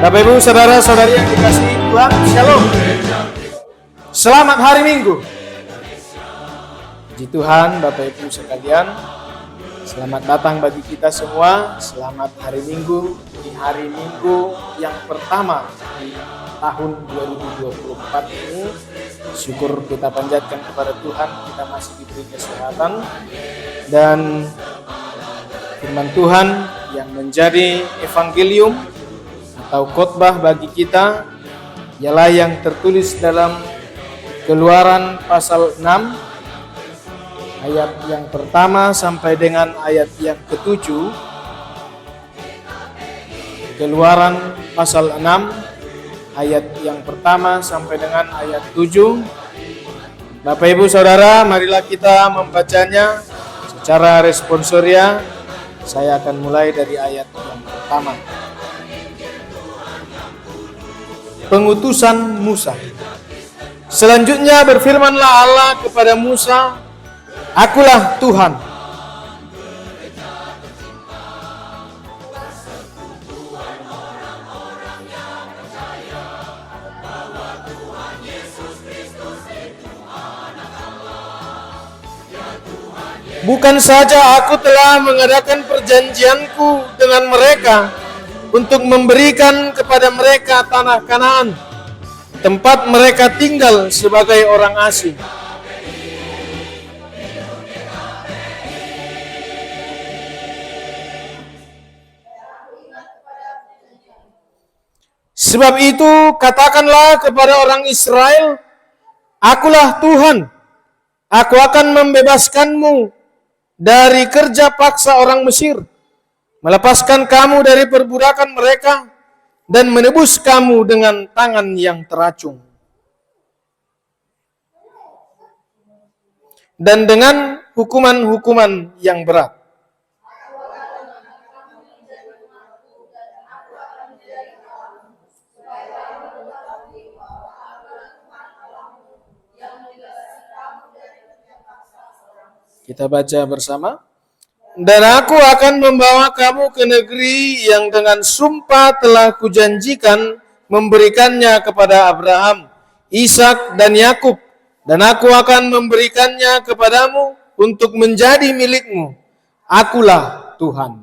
Bapak Ibu, saudara-saudari yang dikasihi Tuhan, Shalom. Selamat hari Minggu. Puji Tuhan, Bapak Ibu sekalian, selamat datang bagi kita semua. Selamat hari Minggu, di hari Minggu yang pertama di tahun 2024 ini. Syukur kita panjatkan kepada Tuhan, kita masih diberi kesehatan dan firman Tuhan yang menjadi evangelium atau khotbah bagi kita ialah yang tertulis dalam Keluaran pasal 6 ayat yang pertama sampai dengan ayat yang ke-7. Keluaran pasal 6 ayat yang pertama sampai dengan ayat 7. Bapak Ibu Saudara, marilah kita membacanya secara responsoria. Saya akan mulai dari ayat yang pertama. Pengutusan Musa. Selanjutnya berfirmanlah Allah kepada Musa, "Akulah Tuhan." Bukan saja aku telah mengadakan perjanjianku dengan mereka untuk memberikan kepada mereka tanah Kanaan, tempat mereka tinggal sebagai orang asing. Sebab itu katakanlah kepada orang Israel, "Akulah Tuhan, aku akan membebaskanmu dari kerja paksa orang Mesir, melepaskan kamu dari perbudakan mereka, dan menebus kamu dengan tangan yang teracung. Dan dengan hukuman-hukuman yang berat. Kita baca bersama. Dan aku akan membawa kamu ke negeri yang dengan sumpah telah kujanjikan memberikannya kepada Abraham, Ishak dan Yakub, dan aku akan memberikannya kepadamu untuk menjadi milikmu. Akulah Tuhan."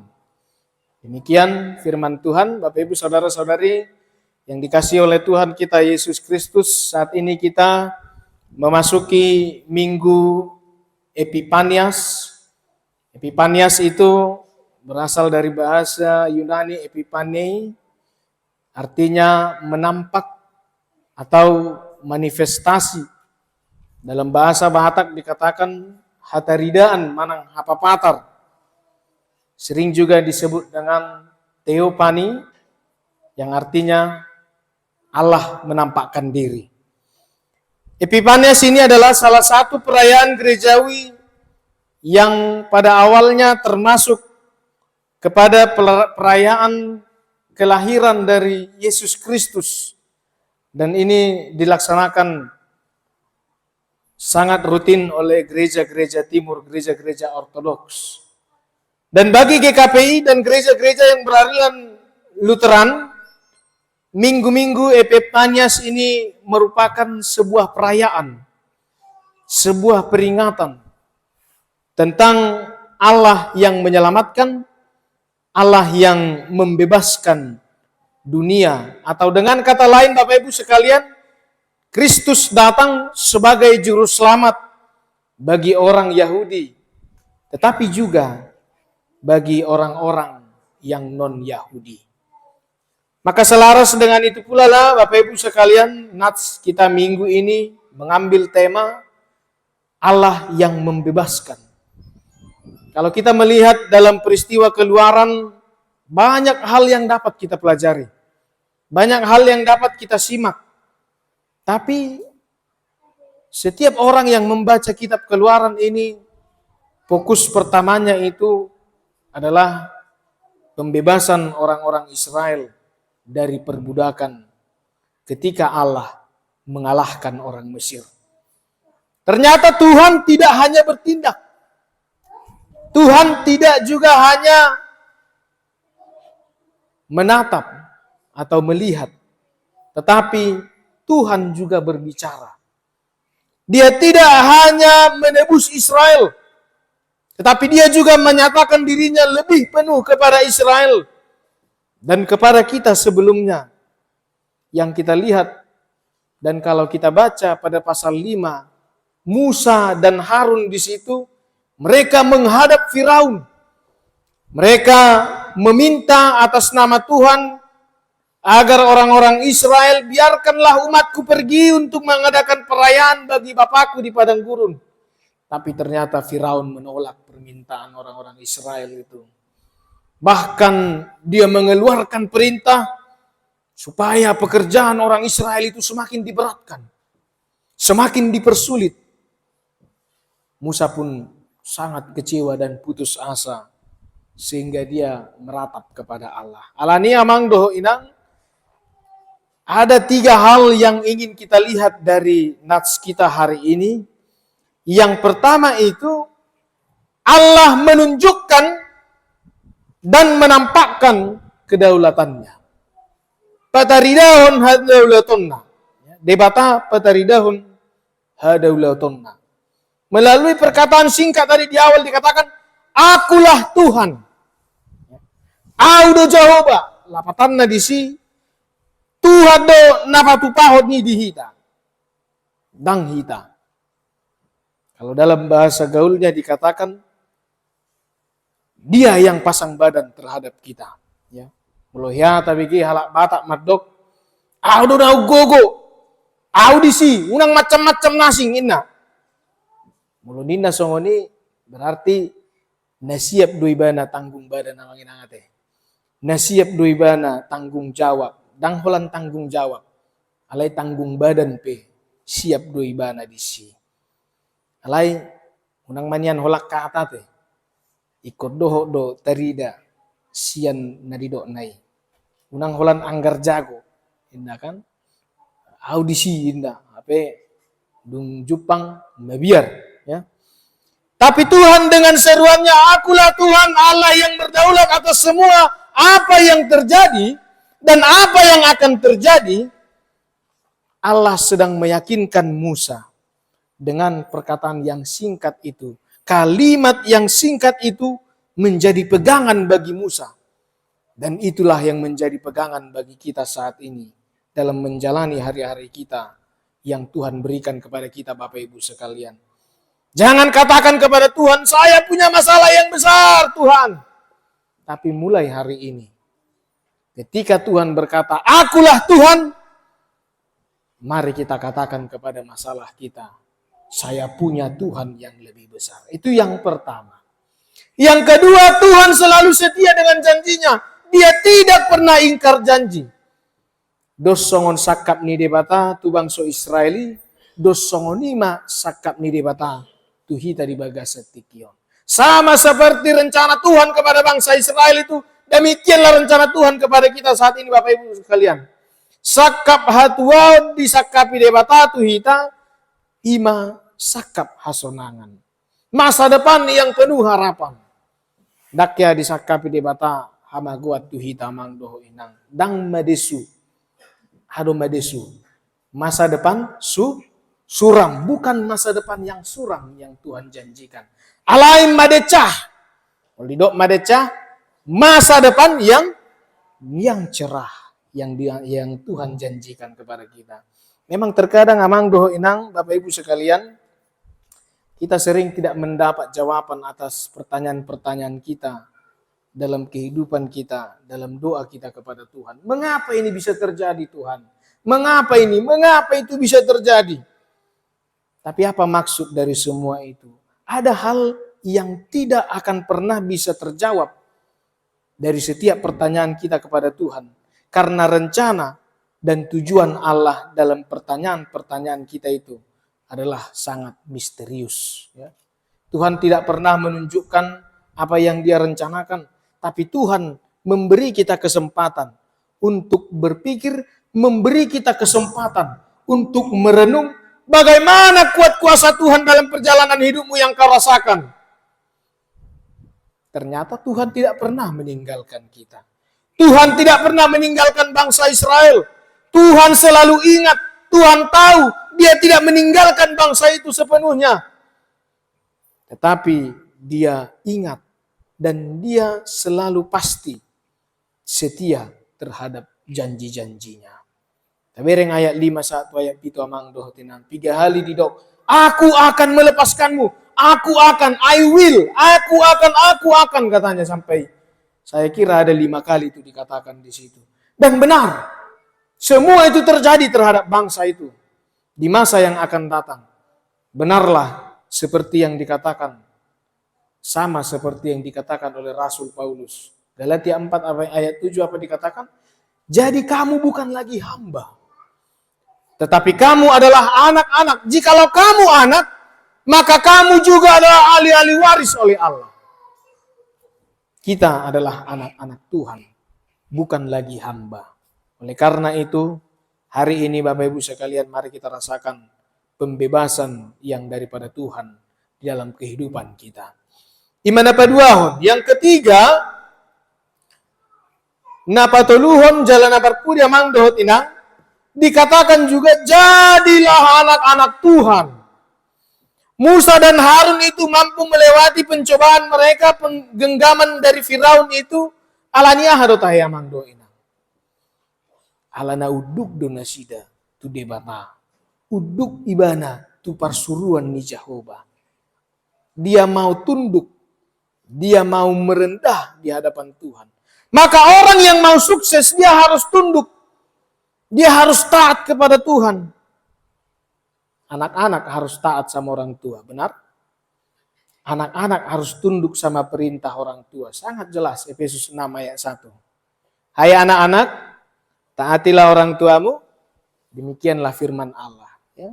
Demikian firman Tuhan. Bapak Ibu Saudara-saudari yang dikasihi oleh Tuhan kita Yesus Kristus, saat ini kita memasuki Minggu Epifanias. Epifanias itu berasal dari bahasa Yunani epiphane, artinya menampak atau manifestasi. Dalam bahasa Batak dikatakan hataridaan manang hapapatar. Sering juga disebut dengan teopani, yang artinya Allah menampakkan diri. Epifanias ini adalah salah satu perayaan gerejawi yang pada awalnya termasuk kepada perayaan kelahiran dari Yesus Kristus. Dan ini dilaksanakan sangat rutin oleh gereja-gereja timur, gereja-gereja ortodoks. Dan bagi GKPI dan gereja-gereja yang beraliran Lutheran, minggu-minggu Epifanias ini merupakan sebuah perayaan, sebuah peringatan tentang Allah yang menyelamatkan, Allah yang membebaskan dunia. Atau dengan kata lain Bapak Ibu sekalian, Kristus datang sebagai juru selamat bagi orang Yahudi, tetapi juga bagi orang-orang yang non-Yahudi. Maka selaras dengan itu pula lah Bapak Ibu sekalian, nats kita minggu ini mengambil tema Allah yang membebaskan. Kalau kita melihat dalam peristiwa Keluaran, banyak hal yang dapat kita pelajari. Banyak hal yang dapat kita simak. Tapi setiap orang yang membaca kitab Keluaran ini, fokus pertamanya itu adalah pembebasan orang-orang Israel dari perbudakan ketika Allah mengalahkan orang Mesir. Ternyata Tuhan tidak hanya bertindak. Tuhan tidak juga hanya menatap atau melihat. Tetapi Tuhan juga berbicara. Dia tidak hanya menebus Israel, tetapi dia juga menyatakan dirinya lebih penuh kepada Israel dan kepada kita sebelumnya. Yang kita lihat, dan kalau kita baca pada pasal 5, Musa dan Harun di situ, mereka menghadap Firaun. Mereka meminta atas nama Tuhan agar orang-orang Israel, biarkanlah umatku pergi untuk mengadakan perayaan bagi Bapakku di padang gurun. Tapi ternyata Firaun menolak permintaan orang-orang Israel itu. Bahkan dia mengeluarkan perintah supaya pekerjaan orang Israel itu semakin diberatkan, semakin dipersulit. Musa pun sangat kecewa dan putus asa, sehingga dia meratap kepada Allah. Alani amang doho inang, ada 3 hal yang ingin kita lihat dari nats kita hari ini. Yang pertama itu, Allah menunjukkan dan menampakkan kedaulatannya. Pataridahun hadaulatunna. Debata pataridahun hadaulatunna. Melalui perkataan singkat tadi di awal dikatakan, akulah Tuhan. Audo Jehovah. Lapatanna di si, Tuhan do napatu pahot ni dihita. Dang hita. Kalau dalam bahasa gaulnya dikatakan, dia yang pasang badan terhadap kita. Ya. Mulohya tabiki halak batak madok. Audo dau gogo. Audisi. Unang macam-macam nasing inna. Mulunina songoni berarti nasiap duibana tanggung badan namangin angate. Nasiap duibana tanggung jawab. Dangholan tanggung jawab. Alay tanggung badan pe. Siap duibana disi. Alay unang manyan holak kata te. Ikut doho do terida. Sian nadido nai. Unang holan anggar jago. Indah kan? Audisi indah. Ape dung Jepang mabiar. Ya. Tapi Tuhan dengan seruannya, akulah Tuhan Allah yang berdaulat atas semua apa yang terjadi dan apa yang akan terjadi. Allah sedang meyakinkan Musa dengan perkataan yang singkat itu. Kalimat yang singkat itu menjadi pegangan bagi Musa. Dan itulah yang menjadi pegangan bagi kita saat ini dalam menjalani hari-hari kita yang Tuhan berikan kepada kita Bapak Ibu sekalian. Jangan katakan kepada Tuhan, saya punya masalah yang besar Tuhan. Tapi mulai hari ini, ketika Tuhan berkata, akulah Tuhan, mari kita katakan kepada masalah kita, saya punya Tuhan yang lebih besar. Itu yang pertama. Yang kedua, Tuhan selalu setia dengan janjinya. Dia tidak pernah ingkar janji. Dos songon sakap ni debata tu bangsa Israeli, dos songonima sakap ni debata tuhita di bagasa tikion. Sama seperti rencana Tuhan kepada bangsa Israel itu, demikianlah rencana Tuhan kepada kita saat ini Bapak Ibu sekalian. Sakap hatuau disakapi debata tuhita, ima sakap hasonangan. Masa depan yang penuh harapan. Dakya disakapi debata hamaguat tuhita mang doho inang. Dang madesu. Hado madesu. Masa depan suram, bukan masa depan yang suram yang Tuhan janjikan. Alain madecah. Olidok madecah, masa depan yang cerah yang Tuhan janjikan kepada kita. Memang terkadang amang doho inang Bapak Ibu sekalian, kita sering tidak mendapat jawaban atas pertanyaan-pertanyaan kita dalam kehidupan kita, dalam doa kita kepada Tuhan. Mengapa ini bisa terjadi Tuhan? Mengapa ini? Mengapa itu bisa terjadi? Tapi apa maksud dari semua itu? Ada hal yang tidak akan pernah bisa terjawab dari setiap pertanyaan kita kepada Tuhan. Karena rencana dan tujuan Allah dalam pertanyaan-pertanyaan kita itu adalah sangat misterius. Ya. Tuhan tidak pernah menunjukkan apa yang Dia rencanakan. Tapi Tuhan memberi kita kesempatan untuk berpikir, memberi kita kesempatan untuk merenung bagaimana kuat kuasa Tuhan dalam perjalanan hidupmu yang kau rasakan. Ternyata Tuhan tidak pernah meninggalkan kita. Tuhan tidak pernah meninggalkan bangsa Israel. Tuhan selalu ingat, Tuhan tahu, dia tidak meninggalkan bangsa itu sepenuhnya. Tetapi dia ingat dan dia selalu pasti setia terhadap janji-janjinya. Tabereng ayat 51 ayat 7 amang doh tinang. 3 kali didok. Aku akan melepaskanmu. Aku akan, aku akan katanya sampai saya kira ada 5 kali itu dikatakan di situ. Dan benar. Semua itu terjadi terhadap bangsa itu di masa yang akan datang. Benarlah seperti yang dikatakan, sama seperti yang dikatakan oleh Rasul Paulus. Galatia 4 ayat 7 apa dikatakan? Jadi kamu bukan lagi hamba, tetapi kamu adalah anak-anak. Jikalau kamu anak, maka kamu juga adalah ahli-ahli waris oleh Allah. Kita adalah anak-anak Tuhan, bukan lagi hamba. Oleh karena itu, hari ini Bapak Ibu sekalian, mari kita rasakan pembebasan yang daripada Tuhan di dalam kehidupan kita. Iman apa dua? Yang ketiga, napatuluhon jalan aparpudi amang dohot inang. Dikatakan juga, jadilah anak-anak Tuhan. Musa dan Harun itu mampu melewati pencobaan mereka, penggenggaman dari Firaun itu. Alania hadotahe amang do inang. Alana uduk do nasida tu debata. Uduk ibana tu parsuruan ni Jehovah. Dia mau tunduk. Dia mau merendah di hadapan Tuhan. Maka orang yang mau sukses, dia harus tunduk. Dia harus taat kepada Tuhan. Anak-anak harus taat sama orang tua, benar? Anak-anak harus tunduk sama perintah orang tua. Sangat jelas, Efesus 6 ayat 1. Hai anak-anak, taatilah orang tuamu. Demikianlah firman Allah. Ya.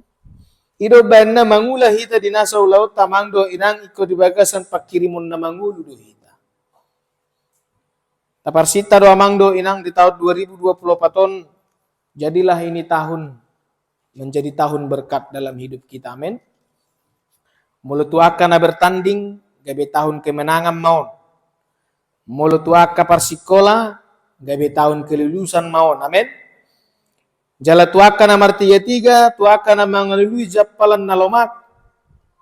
Ido banna mangulah hita dinasau laut tamangdo inang ikut dibagasan pakirimun na mangulu do hita. Taparsita do amangdo inang di tahun 2024 jadilah ini tahun menjadi tahun berkat dalam hidup kita. Amin. Mulut tuaka na bertanding gabe tahun kemenangan maun. Mulut tuaka parsikola gabe tahun kelulusan maun. Amin. Jala tuaka na martiya 3, tuaka na mangalului japalan na lomak.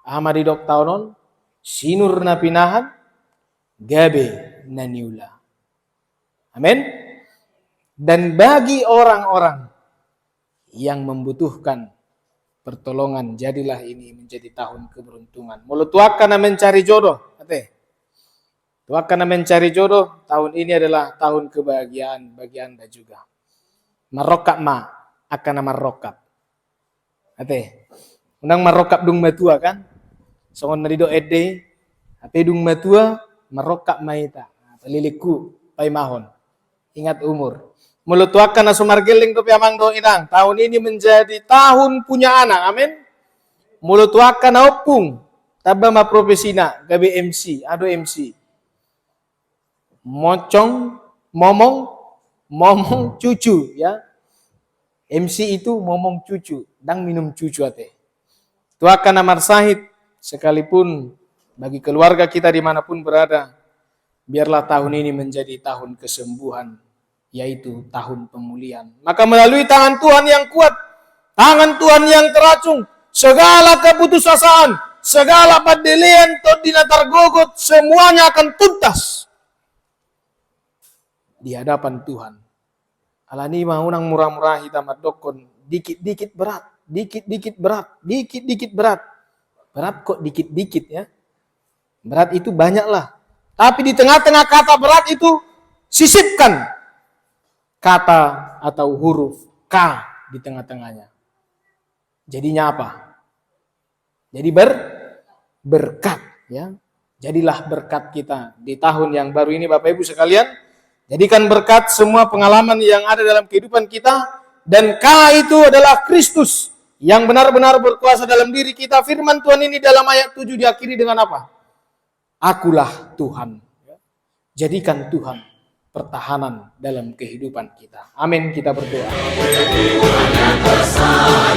Ahmadidok taunon, sinur na pinahan, gabe na niula. Amin. Dan bagi orang-orang yang membutuhkan pertolongan, jadilah ini menjadi tahun keberuntungan. Mulut tuaka na mencari jodoh. Tuaka na mencari jodoh, tahun ini adalah tahun kebahagiaan bagi Anda juga. Marokap ma, akan marokap. Undang marokap dung matua kan? Songon narido ede, ape dung matua, marokap maita. Peliliku, pai mahon. Ingat umur. Mulut tuaka na sumargeling to piamang do inang. Tahun ini menjadi tahun punya anak. Amin. Mulut tuaka na opung. Taba ma profesina. Gabi MC. Ado MC. Mocong. Momong cucu. Ya. MC itu momong cucu. Dang minum cucu ate. Tuaka na marsahid. Sekalipun bagi keluarga kita dimanapun berada. Biarlah tahun ini menjadi tahun kesembuhan. Yaitu tahun pemulihan. Maka melalui tangan Tuhan yang kuat, tangan Tuhan yang teracung, segala keputusasaan, segala padelean todinatar gogot, semuanya akan tuntas di hadapan Tuhan. Alani maunang murah-murah hitam dokon, dikit-dikit berat, dikit-dikit berat, dikit-dikit berat. Berat kok dikit-dikit ya. Berat itu banyaklah. Tapi di tengah-tengah kata berat itu sisipkan kata atau huruf K di tengah-tengahnya. Jadinya apa? Jadi berkat ya. Jadilah berkat kita di tahun yang baru ini Bapak Ibu sekalian. Jadikan berkat semua pengalaman yang ada dalam kehidupan kita, dan K itu adalah Kristus yang benar-benar berkuasa dalam diri kita. Firman Tuhan ini dalam ayat 7 diakhiri dengan apa? Akulah Tuhan. Jadikan Tuhan pertahanan dalam kehidupan kita. Amin, kita berdoa. Tuhan yang tersayang,